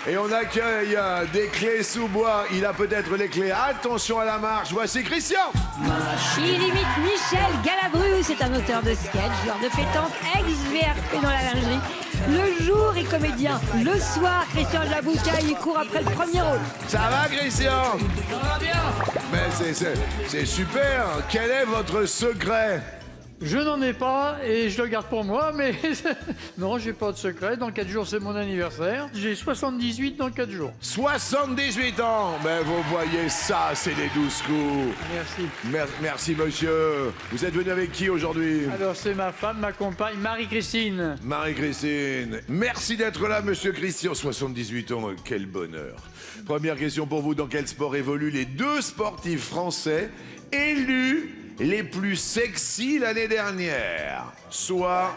Et on accueille des clés sous bois. Il a peut-être les clés. Attention à la marche. Voici Christian. Il imite Michel Galabru. C'est un auteur de sketch, joueur de pétanque, ex-VRP dans la lingerie. Le jour est comédien. Le soir, Christian Jabouka, il court après le premier rôle. Ça va, Christian? Ça va bien. Mais c'est super. Quel est votre secret? Je n'en ai pas et je le garde pour moi, mais non, j'ai pas de secret. Dans 4 jours, c'est mon anniversaire. J'ai 78 dans 4 jours. 78 ans. Mais vous voyez ça, c'est les 12 coups. Merci. Merci, monsieur. Vous êtes venu avec qui aujourd'hui? Alors, c'est ma femme, ma compagne, Marie-Christine. Marie-Christine. Merci d'être là, monsieur Christian. 78 ans, quel bonheur. Première question pour vous. Dans quel sport évoluent les 2 sportifs français élus les plus sexy l'année dernière? Soit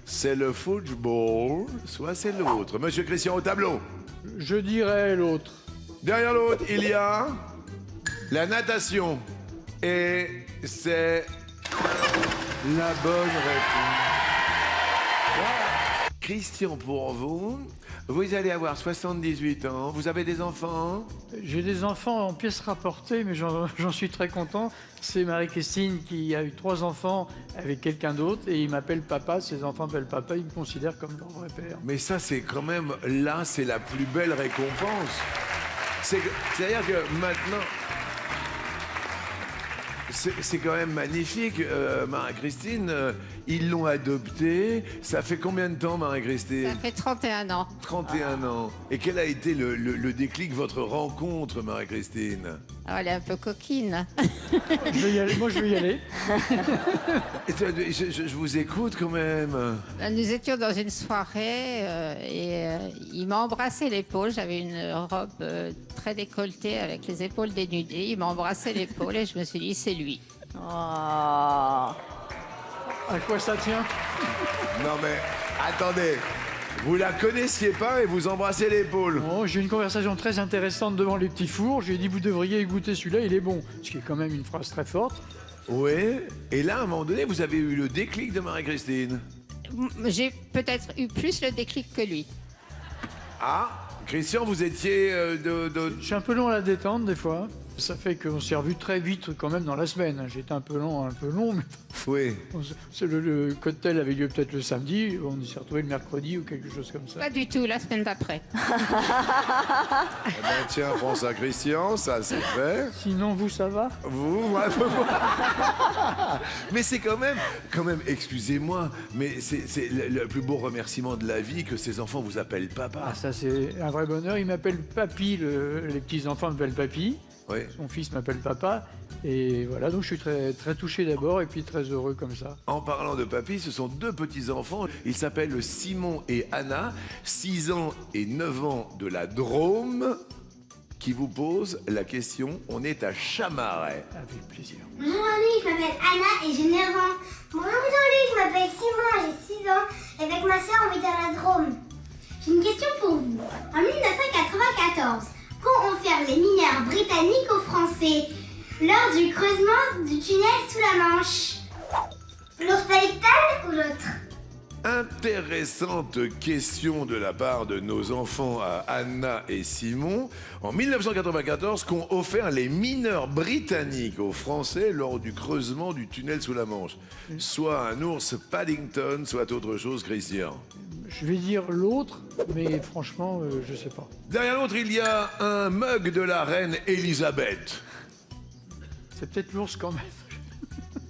c'est le football, soit c'est l'autre. Monsieur Christian, au tableau. Je dirais l'autre. Derrière l'autre, il y a la natation. Et c'est la bonne réponse. Christian, pour vous, vous allez avoir 78 ans. Vous avez des enfants? J'ai des enfants en pièces rapportées, mais j'en suis très content. C'est Marie-Christine qui a eu 3 enfants avec quelqu'un d'autre et il m'appelle papa. Ses enfants m'appellent papa, ils me considèrent comme leur vrai père. Mais ça, c'est quand même, là, c'est la plus belle récompense. C'est-à-dire que maintenant... C'est quand même magnifique, Marie-Christine. Ils l'ont adopté. Ça fait combien de temps, Marie-Christine? Ça fait 31 ans. 31 ans. Et quel a été le déclic, votre rencontre, Marie-Christine? Oh, elle est un peu coquine. Je vais y aller, moi je vais y aller. Je vous écoute quand même. Nous étions dans une soirée il m'a embrassé l'épaule. J'avais une robe très décolletée avec les épaules dénudées. Il m'a embrassé l'épaule et je me suis dit, c'est lui. Oh. À quoi ça tient? Non mais, attendez. Vous la connaissiez pas et vous embrassez l'épaule. Oh, j'ai eu une conversation très intéressante devant les petits fours. J'ai dit, vous devriez goûter celui-là, il est bon. Ce qui est quand même une phrase très forte. Oui. Et là, à un moment donné, vous avez eu le déclic de Marie-Christine. J'ai peut-être eu plus le déclic que lui. Ah, Christian, vous étiez Je suis un peu long à la détente des fois. Ça fait qu'on s'est revus très vite quand même dans la semaine. J'étais un peu long, mais Oui. le cocktail avait lieu peut-être le samedi. On s'est retrouvés le mercredi ou quelque chose comme ça. Pas du tout, la semaine d'après. Eh ben, tiens, prends ça, Christian, ça c'est fait. Sinon, vous, ça va? Vous, mais c'est quand même, excusez-moi, mais c'est le plus beau remerciement de la vie que ces enfants vous appellent papa. Ah, ça, c'est un vrai bonheur. Ils m'appellent Papy, les petits-enfants m'appellent Papy. Oui. Son fils m'appelle Papa. Et voilà, donc je suis très, très touché d'abord et puis très heureux comme ça. En parlant de papy, ce sont 2 petits-enfants. Ils s'appellent Simon et Anna, 6 ans et 9 ans de la Drôme, qui vous posent la question. On est à Chamaret. Avec plaisir. Bonjour Jean-Louis, je m'appelle Anna et j'ai 9 ans. Bonjour Jean-Louis, je m'appelle Simon, j'ai 6 ans. Et avec ma soeur, on vit dans la Drôme. J'ai une question pour vous. En 1994, qu'ont offert les mineurs britanniques aux Français lors du creusement du tunnel sous la Manche? L'ours palettal ou l'autre? Intéressante question de la part de nos enfants à Anna et Simon. En 1994, qu'ont offert les mineurs britanniques aux Français lors du creusement du tunnel sous la Manche. Soit un ours Paddington, soit autre chose, Christian. Je vais dire l'autre, mais franchement, je sais pas. Derrière l'autre, il y a un mug de la reine Elisabeth. C'est peut-être l'ours quand même.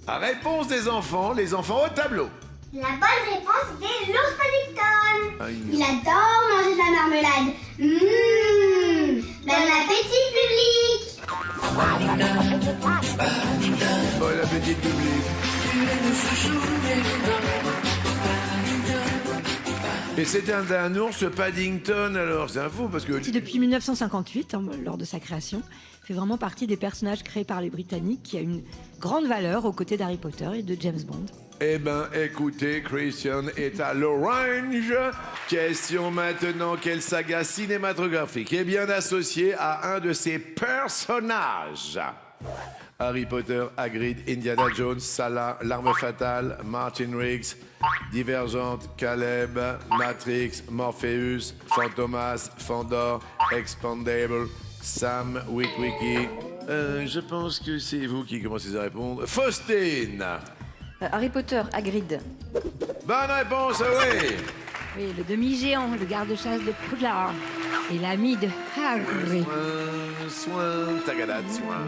À réponse des enfants, les enfants au tableau. La bonne réponse était l'ours Paddington. Aïe. Il adore manger de la marmelade. Bon appétit, public. Bon appétit, public. Et c'était un ours Paddington, alors c'est un fou parce que... Depuis 1958, lors de sa création, fait vraiment partie des personnages créés par les Britanniques qui a une grande valeur aux côtés d'Harry Potter et de James Bond. Eh ben, écoutez, Christian est à l'orange. Question maintenant, quelle saga cinématographique est bien associée à un de ses personnages? Harry Potter, Hagrid, Indiana Jones, Salah, L'Arme Fatale, Martin Riggs, Divergente, Caleb, Matrix, Morpheus, Fantomas, Fandor, Expandable, Sam, Wiki. Je pense que c'est vous qui commencez à répondre. Faustine. Harry Potter, Hagrid. Bonne réponse, oui. Oui, le demi-géant, le garde-chasse de Poudlard. Et l'ami de Harry. Soin, tagadade, soin.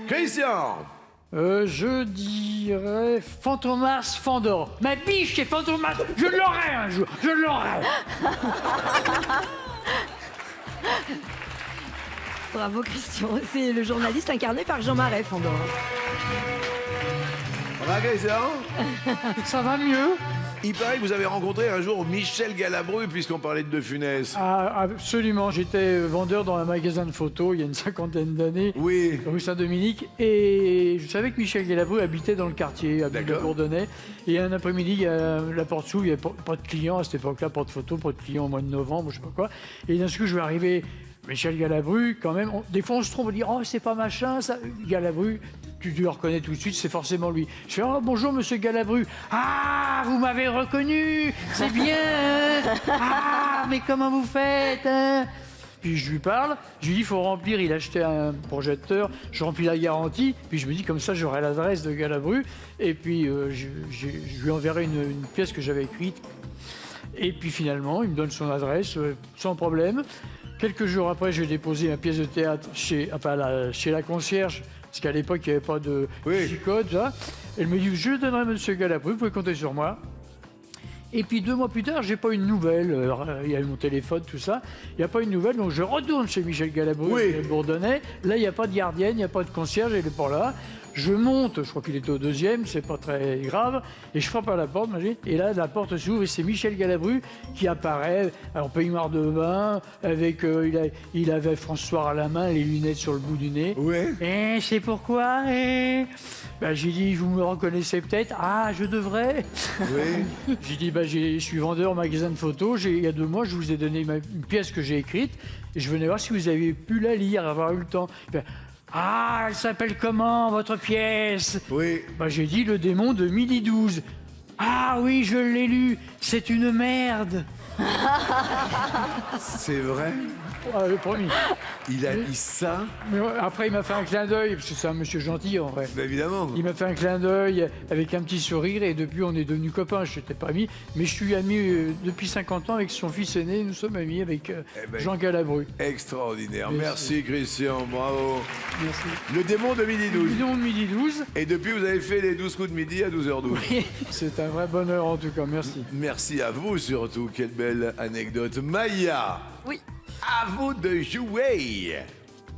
Christian. Je dirais Fantomas Fandor. Ma biche, c'est Fantomas. Je l'aurai un jour. Je l'aurai. Bravo Christian, c'est le journaliste incarné par Jean Marais, Fandor. Bravo, Christian. Ça va mieux? Il paraît que vous avez rencontré un jour Michel Galabru, puisqu'on parlait de De Funès. Ah, absolument. J'étais vendeur dans un magasin de photos il y a une 50aine d'années. Oui. Rue Saint-Dominique. Et je savais que Michel Galabru habitait dans le quartier, à D'accord. Bourdonnais. Et un après-midi, la porte s'ouvre, il n'y avait pas de clients à cette époque-là, pas de photos, pas de clients au mois de novembre, je sais pas quoi. Et d'un coup, je vais arriver. Michel Galabru, quand même, des fois on se trompe, on dit « Oh, c'est pas machin, ça. » Galabru, tu le reconnais tout de suite, c'est forcément lui. Je fais « Oh, bonjour, monsieur Galabru. Ah, vous m'avez reconnu, c'est bien. Hein. Ah, mais comment vous faites hein ?» Puis je lui parle, je lui dis « Il faut remplir. » Il a acheté un projecteur, je remplis la garantie, puis je me dis « Comme ça, j'aurai l'adresse de Galabru. » Et puis je lui enverrai une pièce que j'avais écrite. Et puis finalement, il me donne son adresse, sans problème. Quelques jours après, j'ai déposé ma pièce de théâtre chez la concierge, parce qu'à l'époque, il n'y avait pas de G-code. Elle me dit, je donnerai à M. Galabru, vous pouvez compter sur moi. Et puis 2 mois plus tard, j'ai pas une nouvelle. Il y a eu mon téléphone, tout ça. Il n'y a pas une nouvelle, donc je retourne chez Michel Galabru, à Bourdonnais. Là, il n'y a pas de gardienne, il n'y a pas de concierge, elle n'est pas là. Je monte, je crois qu'il était au 2e, c'est pas très grave, et je frappe à la porte, et là, la porte s'ouvre, et c'est Michel Galabru qui apparaît, en peignoir de bain, avec, il avait François à la main, les lunettes sur le bout du nez. Ouais. Et c'est pourquoi ben, j'ai dit, vous me reconnaissez peut-être? Ah, je devrais. Oui. J'ai dit, ben, je suis vendeur au magasin de photos, il y a 2 mois, je vous ai donné une pièce que j'ai écrite, et je venais voir si vous aviez pu la lire, avoir eu le temps. Ben, ah, elle s'appelle comment, votre pièce? Oui. Bah, j'ai dit Le démon de midi 12. Ah oui, je l'ai lu, c'est une merde. C'est vrai. Ah, promis. Il a dit ça. Mais après, il m'a fait un clin d'œil, parce que c'est un monsieur gentil en vrai. Bah, évidemment. Il m'a fait un clin d'œil avec un petit sourire, et depuis, on est devenus copains. Je n'étais pas ami, mais je suis ami depuis 50 ans avec son fils aîné. Nous sommes amis avec Jean Galabru. Extraordinaire. Merci Christian, bravo. Merci. Le démon de midi 12. Le démon de midi 12. Et depuis, vous avez fait les 12 coups de midi à 12h12. C'est un vrai bonheur en tout cas, merci. Merci à vous surtout. Quelle belle anecdote. Maya, Oui. à vous de jouer.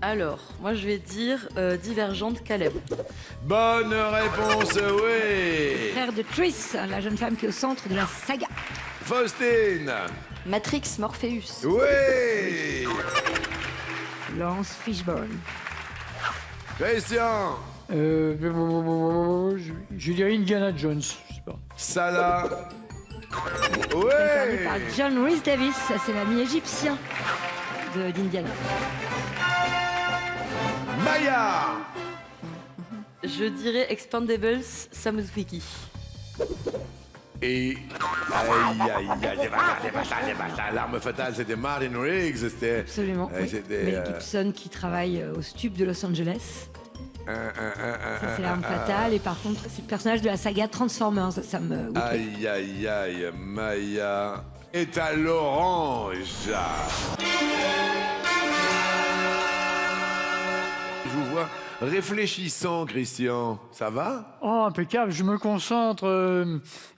Alors, moi je vais dire Divergente, Caleb. Bonne réponse, oui. Frère de Triss, la jeune femme qui est au centre de la saga. Faustine. Matrix, Morpheus. Oui. Lance Fishburne. Christian. Je dirais Indiana Jones. Je sais pas. Salah. Incarné par Oui. John Rhys Davis, ça, c'est l'ami égyptien d'Indiana. Maya. Je dirais Expandables, Sam Wiki. Et l'arme fatale, c'était Martin Riggs, c'était. Absolument. Ouais, Oui. c'était, Mel Gibson qui travaille au Stup de Los Angeles. Ça, c'est l'arme fatale. Et par contre, c'est le personnage de la saga Transformers, Sam Wiki. Aïe, aïe, aïe, Maya est à l'orange. Je vous vois réfléchissant, Christian. Ça va? Oh, impeccable, je me concentre.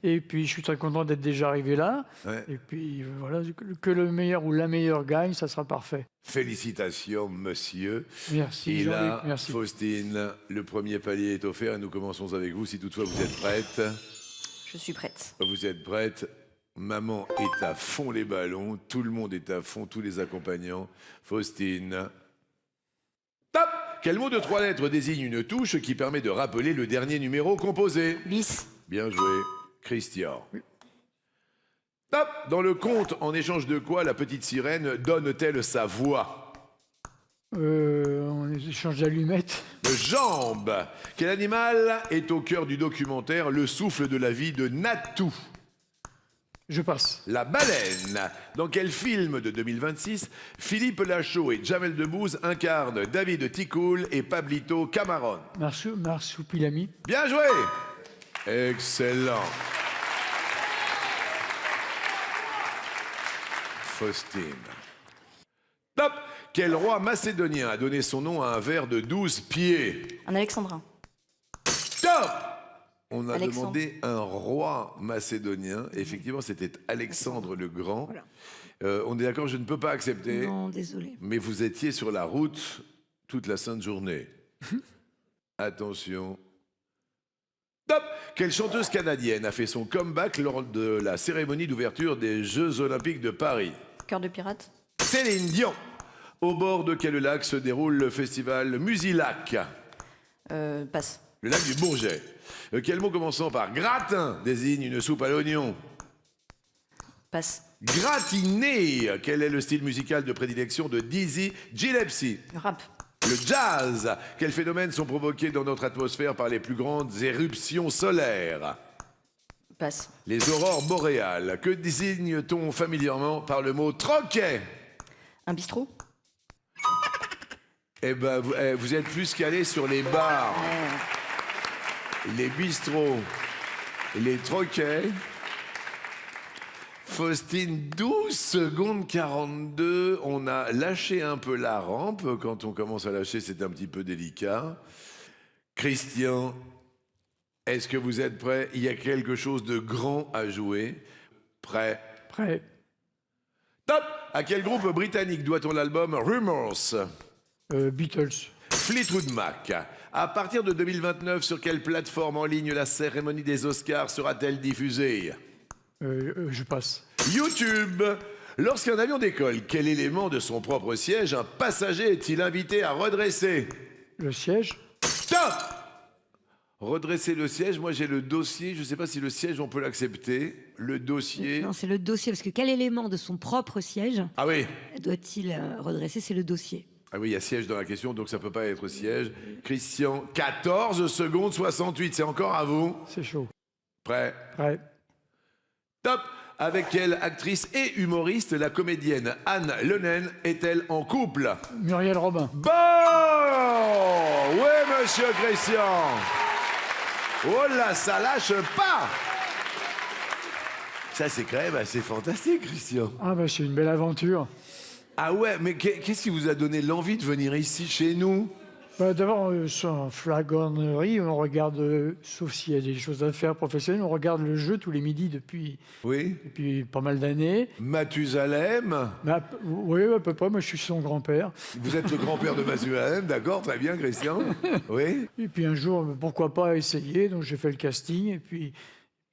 Et puis, je suis très content d'être déjà arrivé là. Ouais. Et puis, voilà, que le meilleur ou la meilleure gagne, ça sera parfait. Félicitations, monsieur. Merci, Et Jean-Luc, là, merci. Faustine, le premier palier est offert et nous commençons avec vous. Si toutefois vous êtes prête, Je suis prête. vous êtes prête. Maman est à fond les ballons, tout le monde est à fond, tous les accompagnants. Faustine. Top! Quel mot de 3 lettres désigne une touche qui permet de rappeler le dernier numéro composé? Bis. Bien joué, Christian. Top! Dans le conte, en échange de quoi la petite sirène donne-t-elle sa voix? On échange d'allumettes. Jambe. Quel animal est au cœur du documentaire Le souffle de la vie de Natou? Je passe. La baleine. Dans quel film de 2026 Philippe Lachaud et Jamel Debbouze incarnent David Ticoul et Pablito Camarón? Marsupilami. Bien joué. Excellent. Faustine. Top. Quel roi macédonien a donné son nom à un ver de 12 pieds? Un alexandrin. Top. On a Alexandre. demandé un roi macédonien. Effectivement, c'était Alexandre le Grand. Voilà. On est d'accord, je ne peux pas accepter. Non, désolé. Mais vous étiez sur la route toute la sainte journée. Attention. Top. Quelle chanteuse canadienne a fait son comeback lors de la cérémonie d'ouverture des Jeux Olympiques de Paris? Cœur de pirate. Céline Dion. Au bord de quel lac se déroule le festival Musilac? Passe. Le lac du Bourget. Quel mot commençant par gratin désigne une soupe à l'oignon? Passe. Gratiné. Quel est le style musical de prédilection de Dizzy Gillespie? Rap. Le jazz. Quels phénomènes sont provoqués dans notre atmosphère par les plus grandes éruptions solaires? Passe. Les aurores boréales. Que désigne-t-on familièrement par le mot troquet? Un bistrot. Eh ben, vous êtes plus calé sur les bars, les bistrots, les troquets. Faustine, 12 secondes 42. On a lâché un peu la rampe. Quand on commence à lâcher, c'est un petit peu délicat. Christian, est-ce que vous êtes prêts? Il y a quelque chose de grand à jouer. Prêt? Prêt. Top! À quel groupe britannique doit-on l'album Rumors? Beatles. Fleetwood Mac. À partir de 2029, sur quelle plateforme en ligne la cérémonie des Oscars sera-t-elle diffusée? Je passe. YouTube. Lorsqu'un avion décolle, quel élément de son propre siège un passager est-il invité à redresser? Le siège. Top! Redresser le siège, moi j'ai le dossier, je ne sais pas si le siège on peut l'accepter. Le dossier. Non, c'est le dossier, parce que quel élément de son propre siège Ah oui. doit-il redresser? C'est le dossier. Ah oui, il y a siège dans la question, donc ça peut pas être siège. Christian, 14 secondes 68, c'est encore à vous. C'est chaud. Prêt? Prêt. Top! Avec quelle actrice et humoriste la comédienne Anne Lenen est-elle en couple? Muriel Robin. Bon! Oui, monsieur Christian! Oh là, ça lâche pas! Ça, c'est quand même assez fantastique, Christian. Ah bah c'est une belle aventure. Ah ouais, mais qu'est-ce qui vous a donné l'envie de venir ici, chez nous? Bah, d'abord, sans flagornerie, on regarde, sauf s'il y a des choses à faire professionnelles, on regarde le jeu tous les midis depuis Oui. pas mal d'années. Mathusalem. Oui, à peu près, moi je suis son grand-père. Vous êtes le grand-père de Mathusalem, d'accord, très bien, Christian. Oui. Et puis un jour, pourquoi pas essayer, donc j'ai fait le casting, et puis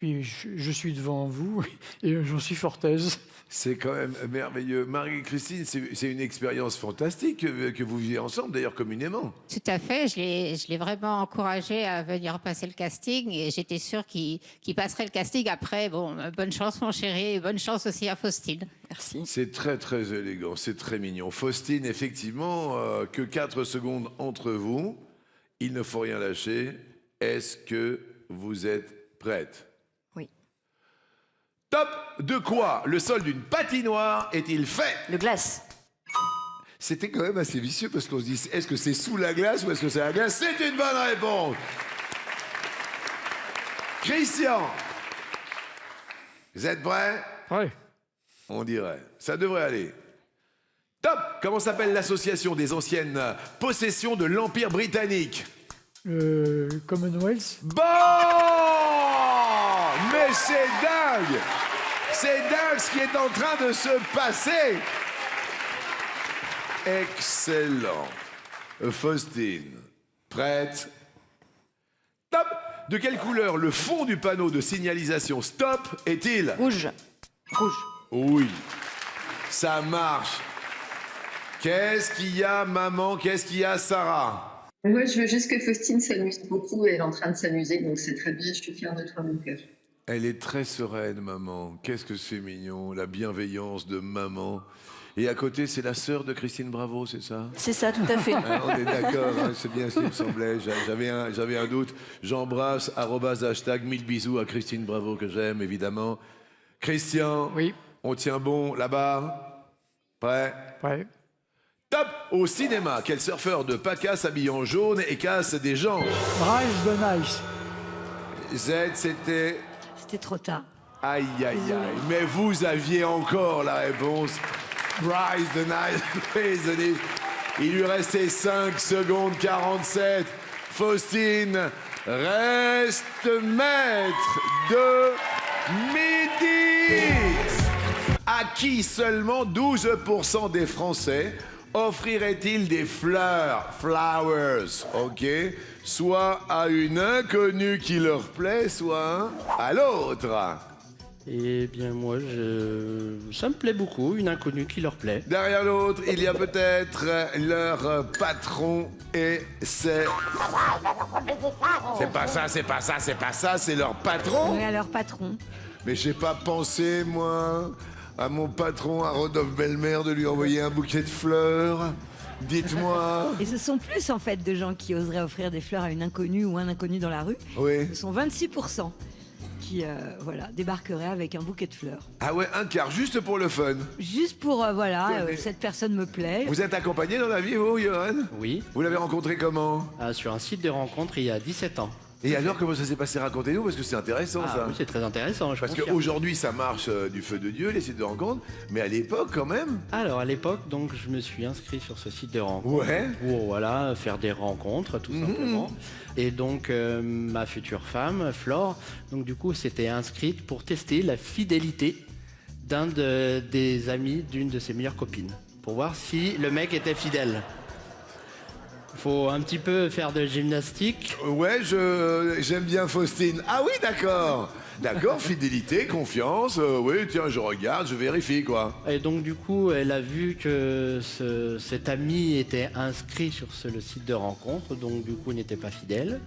je suis devant vous, et j'en suis fort aise. C'est quand même merveilleux. Marie-Christine, c'est une expérience fantastique que vous vivez ensemble, d'ailleurs communément. Tout à fait, je l'ai vraiment encouragé à venir passer le casting et j'étais sûre qu'il passerait le casting après. Bon, bonne chance mon chéri et bonne chance aussi à Faustine. Merci. C'est très très élégant, c'est très mignon. Faustine, effectivement, que 4 secondes entre vous, il ne faut rien lâcher. Est-ce que vous êtes prête? Oui. Top! De quoi le sol d'une patinoire est-il fait? Le glace. C'était quand même assez vicieux parce qu'on se dit, est-ce que c'est sous la glace ou est-ce que c'est la glace? C'est une bonne réponse! Christian! Vous êtes prêts? Ouais. On dirait. Ça devrait aller. Top! Comment s'appelle l'association des anciennes possessions de l'Empire britannique? Commonwealth. Bon! Mais c'est dingue! C'est dingue ce qui est en train de se passer! Excellent. Faustine, prête? Top! De quelle couleur le fond du panneau de signalisation stop est-il? Rouge. Rouge. Oui, ça marche. Qu'est-ce qu'il y a, maman? Qu'est-ce qu'il y a, Sarah? Moi, je veux juste que Faustine s'amuse beaucoup. Elle est en train de s'amuser, donc c'est très bien. Je suis fière de toi, mon cœur. Elle est très sereine, maman. Qu'est-ce que c'est mignon, la bienveillance de maman. Et à côté, c'est la sœur de Christine Bravo, c'est ça? C'est ça, tout à fait. Ah, on est d'accord, hein, c'est bien ce qui me semblait. J'avais un doute. J'embrasse, #, 1000 bisous à Christine Bravo, que j'aime, évidemment. Christian, Oui. on tient bon là-bas? Prêt? Ouais. Top! Au cinéma, quel surfeur de PACA s'habille en jaune et casse des gens? Bryce de Nice. Z, c'était... C'était trop tard. Aïe, aïe, aïe. Mais vous aviez encore la réponse. Bryce de Nice. Désolé. Il lui restait 5 secondes 47. Faustine reste maître de midi. À qui seulement 12% des Français offrirait-il des fleurs, flowers, ok? Soit à une inconnue qui leur plaît, soit à l'autre. Eh bien, moi, ça me plaît beaucoup, une inconnue qui leur plaît. Derrière l'autre, il y a peut-être leur patron et c'est... C'est pas ça, c'est pas ça, c'est pas ça, c'est leur patron. Oui, à leur patron. Mais j'ai pas pensé, moi, à mon patron, à Rodolphe Belmer, de lui envoyer un bouquet de fleurs. Dites-moi. Et ce sont plus en fait de gens qui oseraient offrir des fleurs à une inconnue ou un inconnu dans la rue. Oui. Ce sont 26% qui débarqueraient avec un bouquet de fleurs. Ah ouais, un quart, juste pour le fun. Juste pour, Mais- cette personne me plaît. Vous êtes accompagné dans la vie, vous, Johan? Oui, Vous l'avez rencontré comment? sur un site de rencontre il y a 17 ans. Et alors, comment ça s'est passé? Racontez-nous, parce que c'est intéressant, Ah ça. oui, c'est très intéressant, je Parce confirme. qu'aujourd'hui, ça marche du feu de Dieu, les sites de rencontres. Mais à l'époque, quand même. Alors, à l'époque, donc, je me suis inscrit sur ce site de rencontre Ouais. pour, voilà, faire des rencontres, tout simplement. Et donc, ma future femme, Flore, donc, du coup, s'était inscrite pour tester la fidélité des amis d'une de ses meilleures copines, pour voir si le mec était fidèle. Faut un petit peu faire de gymnastique. Ouais, j'aime bien Faustine. Ah oui, d'accord. D'accord, fidélité, confiance. Oui, tiens, je regarde, je vérifie, quoi. Et donc du coup, elle a vu que cet ami était inscrit sur le site de rencontre, donc du coup, il n'était pas fidèle.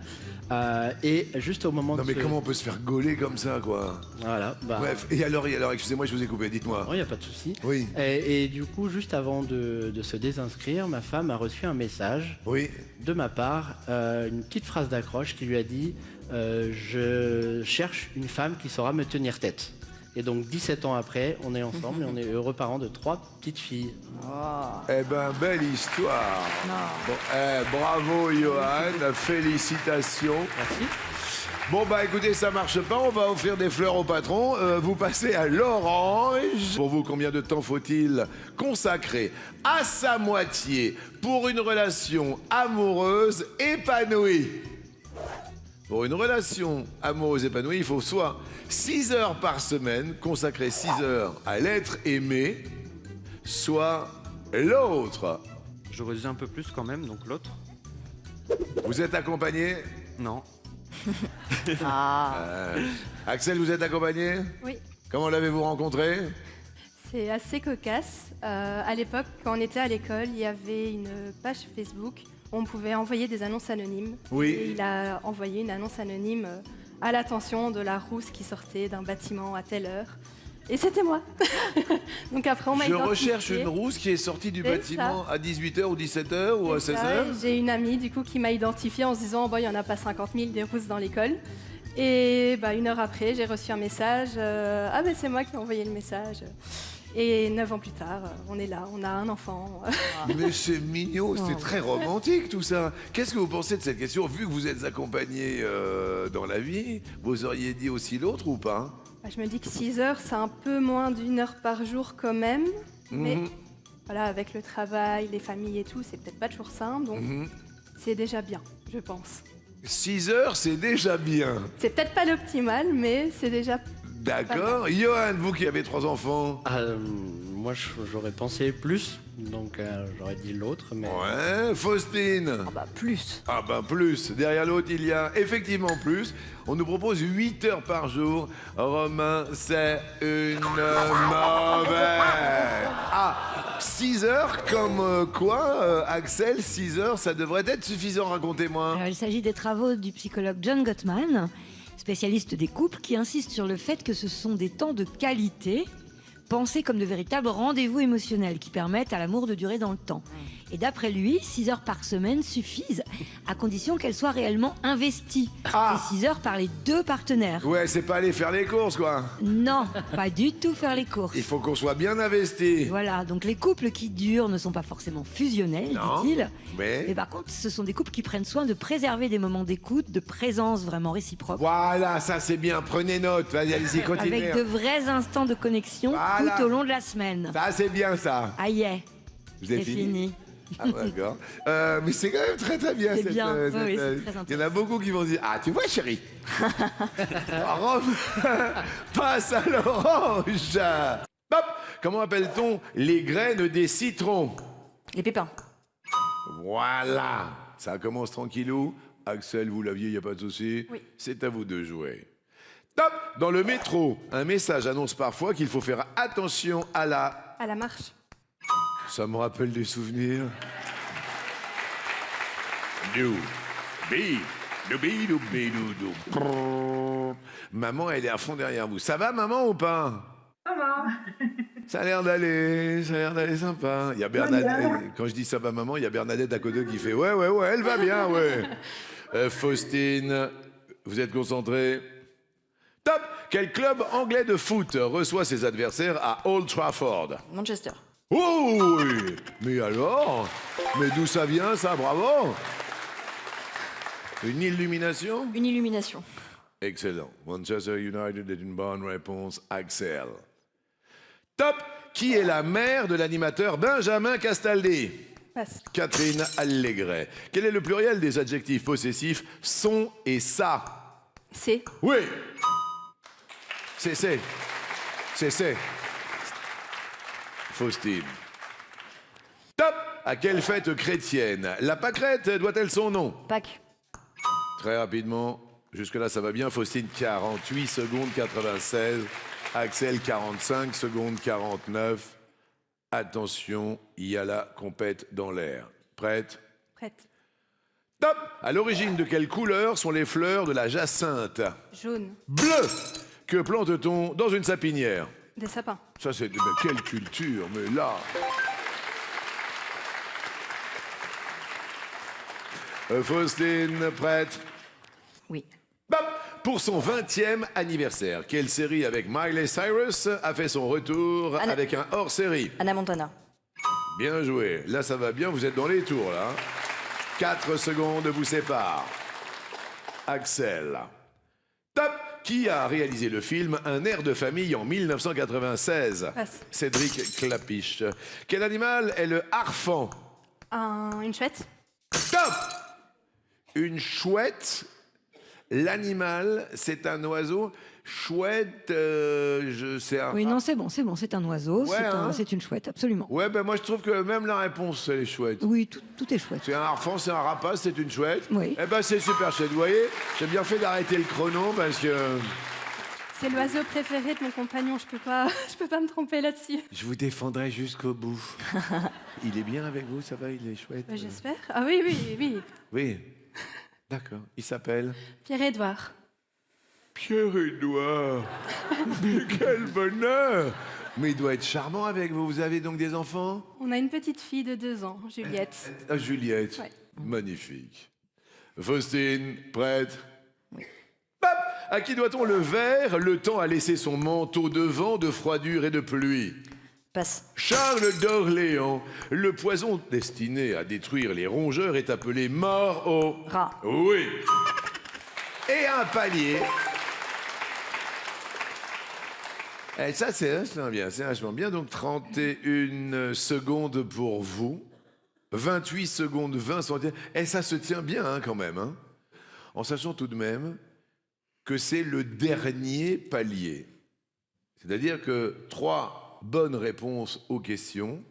Et juste au moment Non, de mais comment on peut se faire gauler comme ça, quoi? Voilà. Bah, Bref, et alors, excusez-moi, je vous ai coupé, dites-moi. il n'y a pas de souci. Oui. Et du coup, juste avant de se désinscrire, ma femme a reçu un message Oui. de ma part, une petite phrase d'accroche qui lui a dit je cherche une femme qui saura me tenir tête. Et donc 17 ans après, on est ensemble et on est heureux parents de 3 petites filles. Eh ben, belle histoire. Bon, bravo, Johan. Félicitations. Merci. Bon, bah écoutez, ça marche pas. On va offrir des fleurs au patron. Vous passez à l'orange. Pour vous, combien de temps faut-il consacrer à sa moitié pour une relation amoureuse épanouie? Pour une relation amoureuse épanouie, il faut soit 6 heures par semaine, consacrer 6 heures à l'être aimé, soit l'autre. J'aurais dit un peu plus quand même, donc l'autre. Vous êtes accompagné? Non. Axel, vous êtes accompagné? Oui, Comment l'avez-vous rencontré? c'est assez cocasse. À l'époque, quand on était à l'école, il y avait une page Facebook où on pouvait envoyer des annonces anonymes. Oui. Et il a envoyé une annonce anonyme à l'attention de la rousse qui sortait d'un bâtiment à telle heure. Et c'était moi. Donc après, on m'a Je identifiée. recherche une rousse qui est sortie du C'est bâtiment à 18h ou 17h ou à C'est ça, 16h. et j'ai une amie du coup qui m'a identifiée en se disant bon, il n'y en a pas 50 000 des rousses dans l'école. Et bah, 1 heure après, j'ai reçu un message. Ah ben c'est moi qui ai envoyé le message. Et 9 ans plus tard, on est là, on a un enfant. Mais c'est mignon, c'est très romantique tout ça. Qu'est-ce que vous pensez de cette question? Vu que vous êtes accompagné dans la vie, vous auriez dit aussi l'autre ou pas? Bah, je me dis que 6 heures, c'est un peu moins d'1 heure par jour quand même. Mais voilà, avec le travail, les familles et tout, c'est peut-être pas toujours simple. Donc c'est déjà bien, je pense. 6 heures, c'est déjà bien. C'est peut-être pas l'optimal, mais c'est déjà... D'accord. Johan, vous qui avez 3 enfants. Moi, j'aurais pensé plus, donc j'aurais dit l'autre, mais... Ouais, Faustine. Plus. Ah ben plus. Derrière l'autre, il y a effectivement plus. On nous propose 8 heures par jour. Romain, c'est une mauvaise. Ah, 6 heures comme quoi, Axel, 6 heures, ça devrait être suffisant, racontez-moi. Alors, il s'agit des travaux du psychologue John Gottman spécialiste des couples, qui insiste sur le fait que ce sont des temps de qualité, pensés comme de véritables rendez-vous émotionnels qui permettent à l'amour de durer dans le temps. Et d'après lui, 6 heures par semaine suffisent, à condition qu'elles soient réellement investies. Ces 6 heures par les deux partenaires. Ouais, c'est pas aller faire les courses, quoi. Non, pas du tout faire les courses. Il faut qu'on soit bien investi. Voilà, donc les couples qui durent ne sont pas forcément fusionnels, Non, dit-il. mais- Mais par contre, ce sont des couples qui prennent soin de préserver des moments d'écoute, de présence vraiment réciproque. Voilà, ça c'est bien. Prenez note. Vas-y, allez-y, continuez. Avec de vrais instants de connexion Voilà. tout au long de la semaine. Ça c'est bien, ça. Aïe, Vous c'est avez fini fini. Ah, d'accord. Mais c'est quand même très très bien. C'est bien, oui, oui, c'est très Il y en a beaucoup qui vont se dire, ah tu vois chérie, Rome passe à l'orange. Hop. Comment appelle-t-on les graines des citrons? Les pépins. Voilà. Ça commence tranquillou. Axel, vous l'aviez, il n'y a pas de souci. Oui. C'est à vous de jouer. Top. Dans le métro, un message annonce parfois qu'il faut faire attention à la... À la marche. Ça me rappelle des souvenirs. Dou, bi, dou, bi, dou, bi, dou, dou. Brrr. Maman, elle est à fond derrière vous. Ça va, maman, ou pas? Ça va. Ça a l'air d'aller sympa. Il y a Bernadette. Quand je dis ça va, maman, il y a Bernadette à côté qui fait ouais, elle va bien, ouais. Faustine, vous êtes concentrés? Top. Quel club anglais de foot reçoit ses adversaires à Old Trafford? Manchester. Oh oui. Mais alors? Mais d'où ça vient, ça? Bravo. Une illumination? Une illumination. Excellent. Manchester United est une bonne réponse, Axel. Top. Qui est la mère de l'animateur Benjamin Castaldi? Passe. Catherine Allégret. Quel est le pluriel des adjectifs possessifs son et ça? C'est. Oui. C'est. Faustine. Top. À quelle fête chrétienne la pâquerette doit-elle son nom? Pâques. Très rapidement, jusque-là ça va bien. Faustine, 48 secondes 96. Axel, 45 secondes 49. Attention, il y a la compète dans l'air. Prête? Prête. Top. À l'origine de quelle couleur sont les fleurs de la jacinthe? Jaune. Bleu. Que plante-t-on dans une sapinière? Des sapins. Ça c'est... Mais quelle culture, mais là... Faustine, prête? Oui. Bam. Pour son 20e anniversaire, quelle série avec Miley Cyrus a fait son retour Anna- avec un hors-série? Anna Montana. Bien joué. Là, ça va bien, vous êtes dans les tours, là. 4 secondes vous séparent. Axel. Top. Qui a réalisé le film Un air de famille en 1996? Passe. Cédric Clapiche. Quel animal est le harfang? Une chouette. Top. Une chouette. L'animal, c'est un oiseau. Chouette, je sais. Oui, non, c'est bon, c'est un oiseau, Ouais, hein. c'est une chouette, absolument. Ouais, ben moi je trouve que même la réponse, elle est chouette. Oui, tout est chouette. C'est un harfang, c'est un rapace, c'est une chouette. Oui. Eh ben c'est super chouette. Vous voyez, j'ai bien fait d'arrêter le chrono parce que C'est l'oiseau préféré de mon compagnon. Je peux pas me tromper là-dessus. je vous défendrai jusqu'au bout. Il est bien avec vous, ça va, il est chouette. Bah, j'espère. Ah oui. Oui. D'accord. Il s'appelle Pierre-Édouard. Pierre-Édouard. Mais quel bonheur. Mais il doit être charmant avec vous. Vous avez donc des enfants? On a une petite fille de 2 ans, Juliette. Ah, Juliette. Ouais. Magnifique. Faustine, prête? Oui. À qui doit-on le verre? Le temps a laissé son manteau de vent, de froidure et de pluie. Passe. Charles d'Orléans. Le poison destiné à détruire les rongeurs est appelé mort au... Rat. Oui. Et un palier. Et ça, c'est vachement bien. C'est vachement bien. Donc, 31 secondes pour vous. 28 secondes, 20 centièmes. Et ça se tient bien, hein, quand même. Hein. En sachant tout de même que c'est le dernier palier. C'est-à-dire que 3 bonnes réponses aux questions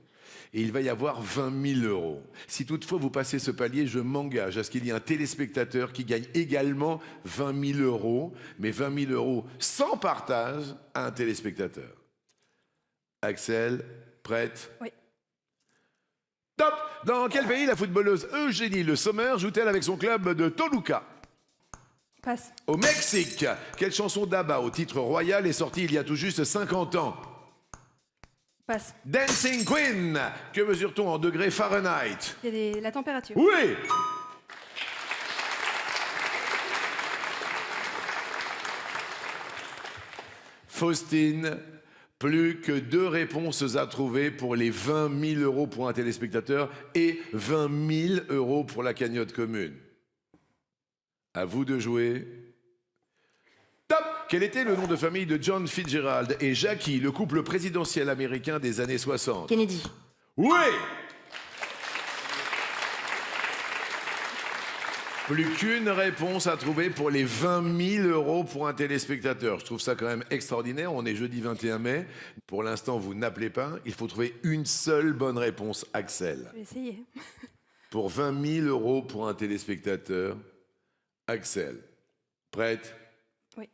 et il va y avoir 20 000 euros. Si toutefois vous passez ce palier, je m'engage à ce qu'il y ait un téléspectateur qui gagne également 20 000 euros, mais 20 000 euros sans partage à un téléspectateur. Axel, prête? Oui. Top! Dans quel pays la footballeuse Eugénie Le Sommer joue-t-elle avec son club de Toluca? Passe. Au Mexique, quelle chanson d'ABBA au titre royal est sortie il y a tout juste 50 ans? Passe. Dancing Queen. Que mesure-t-on en degrés Fahrenheit? C'est la température. Oui. Faustine, plus que 2 réponses à trouver pour les 20 000 euros pour un téléspectateur et 20 000 euros pour la cagnotte commune. À vous de jouer. Top! Quel était le nom de famille de John Fitzgerald et Jackie, le couple présidentiel américain des années 60? Kennedy. Oui! Plus qu'une réponse à trouver pour les 20 000 euros pour un téléspectateur. Je trouve ça quand même extraordinaire. On est jeudi 21 mai. Pour l'instant, vous n'appelez pas. Il faut trouver une seule bonne réponse, Axel. Je vais essayer. Pour 20 000 euros pour un téléspectateur, Axel. Prête? Oui.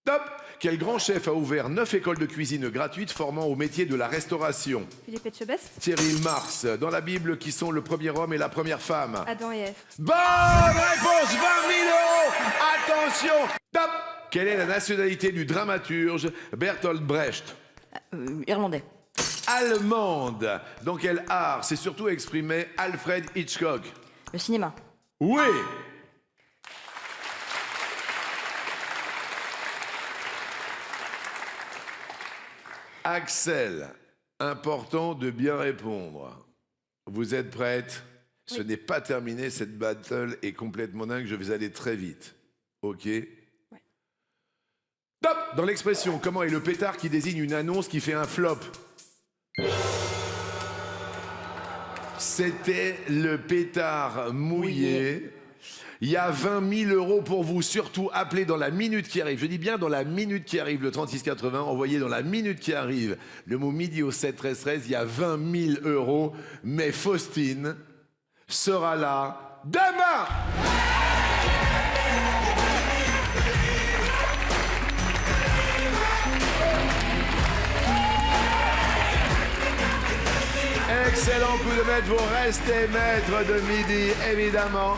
Top! Quel grand chef a ouvert 9 écoles de cuisine gratuites formant au métier de la restauration? Philippe Etchebest. Thierry Marx. Dans la Bible, qui sont le premier homme et la première femme? Adam et Ève. Bonne réponse, 20 000 euros. Attention, top. Quelle est la nationalité du dramaturge Bertolt Brecht? Irlandais. Allemande. Dans quel art s'est surtout exprimé Alfred Hitchcock? Le cinéma. Oui. Axel, important de bien répondre. Vous êtes prête? Ce n'est pas terminé, cette battle est complètement dingue, je vais aller très vite. Ok? Top! Dans l'expression, comment est le pétard qui désigne une annonce qui fait un flop? C'était le pétard mouillé. Il y a 20 000 euros pour vous, surtout appelez dans la minute qui arrive. Je dis bien dans la minute qui arrive, le 3680, envoyez dans la minute qui arrive le mot midi au 7 13 13, il y a 20 000 euros. Mais Faustine sera là demain. Excellent coup de maître, vous restez maître de midi, évidemment.